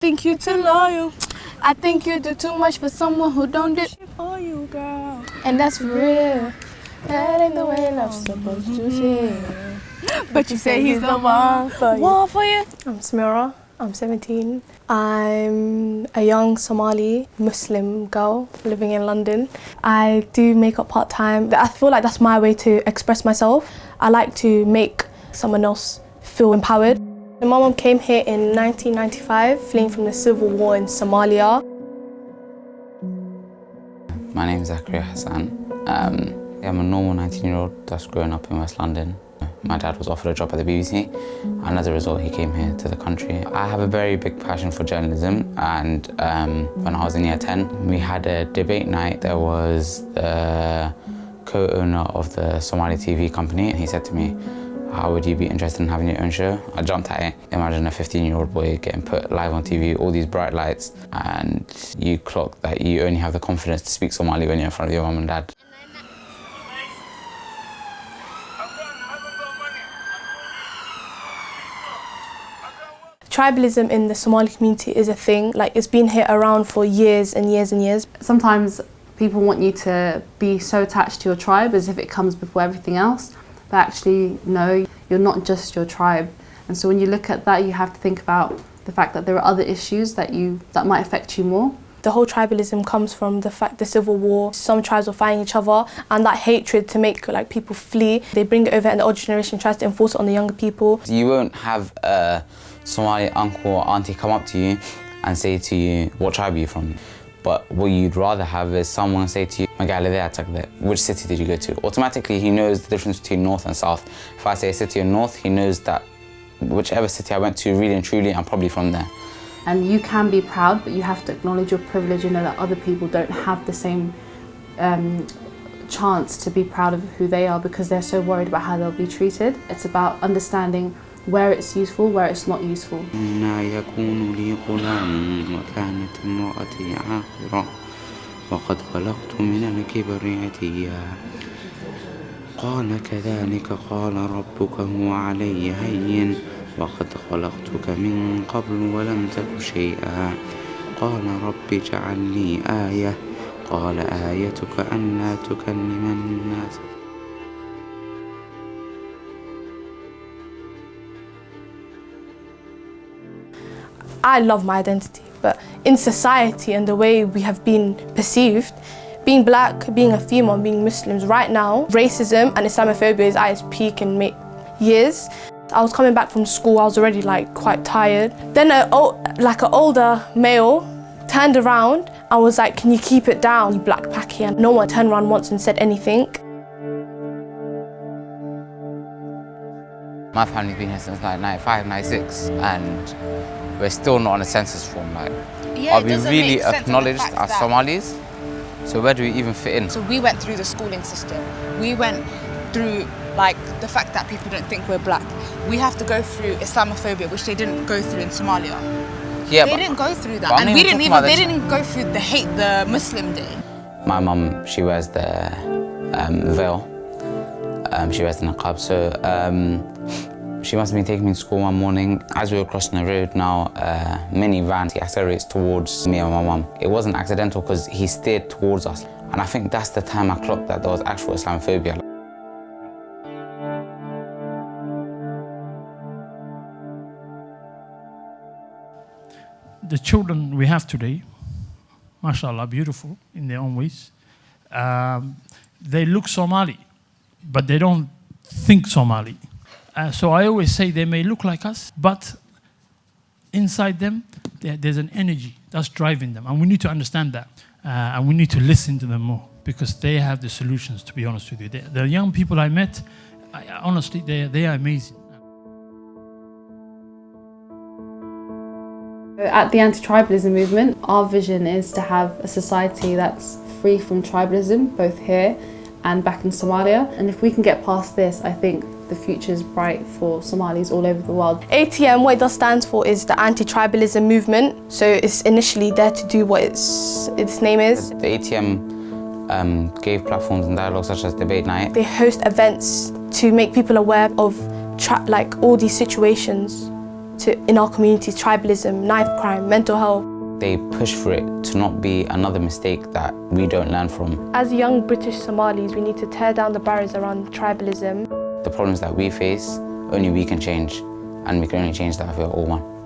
Think you too loyal. I think you do too much for someone who don't do shit for you, girl. And that's for real. That ain't the way love's supposed to feel. But you say he's the one for you. One for you. I'm Samira. I'm 17. I'm a young Somali Muslim girl living in London. I do makeup part-time. I feel like that's my way to express myself. I like to make someone else feel empowered. My mum came here in 1995, fleeing from the civil war in Somalia. My name is Zachary. I'm a normal 19-year-old that's grown up in West London. My dad was offered a job at the BBC, and as a result he came here to the country. I have a very big passion for journalism, and when I was in year 10 we had a debate night. There was the co-owner of the Somali TV company, and he said to me, "How would you be interested in having your own show?" I jumped at it. Imagine a 15-year-old boy getting put live on TV, all these bright lights, and you clock that you only have the confidence to speak Somali when you're in front of your mum and dad. Tribalism in the Somali community is a thing. Like, it's been here around for years and years and years. Sometimes people want you to be so attached to your tribe as if it comes before everything else. But actually, no, you're not just your tribe. And so when you look at that, you have to think about the fact that there are other issues that might affect you more. The whole tribalism comes from the civil war. Some tribes were fighting each other, and that hatred to make people flee, they bring it over, and the older generation tries to enforce it on the younger people. You won't have a Somali uncle or auntie come up to you and say to you, "What tribe are you from?" But what you'd rather have is someone say to you, "Which city did you go to?" Automatically he knows the difference between north and south. If I say a city in north, he knows that whichever city I went to, really and truly, I'm probably from there. And you can be proud, but you have to acknowledge your privilege and know that other people don't have the same chance to be proud of who they are because they're so worried about how they'll be treated. It's about understanding where it's useful, where it's not useful. وقد خلقت من الكبر عتيا قال كذلك قال ربك هو علي هين وقد خلقتك من قبل ولم تك شيئا قال رب اجعل لي آية قال آيتك ألا تكلم الناس. I love my identity, but in society and the way we have been perceived, being black, being a female, being Muslims, right now, racism and Islamophobia is at its peak in years. I was coming back from school, I was already quite tired. Then an older male turned around and was like, "Can you keep it down, you black Paki?" And no one turned around once and said anything. My family's been here since 95, 96, and we're still not on a census form. Are we really acknowledged as Somalis? So where do we even fit in? So we went through the schooling system. We went through the fact that people don't think we're black. We have to go through Islamophobia, which they didn't go through in Somalia. Yeah, they didn't go through that, and they didn't go through the hate, the Muslim day. My mum, she wears the veil. She wears the niqab, so she must have been taking me to school one morning. As we were crossing the road now, minivan, he accelerates towards me and my mum. It wasn't accidental because he steered towards us. And I think that's the time I clocked that there was actual Islamophobia. The children we have today, mashallah, beautiful in their own ways. They look Somali, but they don't think Somali. So I always say they may look like us, but inside them, there's an energy that's driving them. And we need to understand that. And we need to listen to them more because they have the solutions, to be honest with you. The young people I met, honestly, they are amazing. At the Anti-Tribalism Movement, our vision is to have a society that's free from tribalism, both here and back in Somalia. And if we can get past this, I think the future is bright for Somalis all over the world. ATM, what it stands for is the Anti-Tribalism Movement. So it's initially there to do what its name is. The ATM gave platforms and dialogues such as debate night. They host events to make people aware of all these situations in our communities: tribalism, knife crime, mental health. They push for it to not be another mistake that we don't learn from. As young British Somalis, we need to tear down the barriers around tribalism. The problems that we face, only we can change, and we can only change that if we're all one.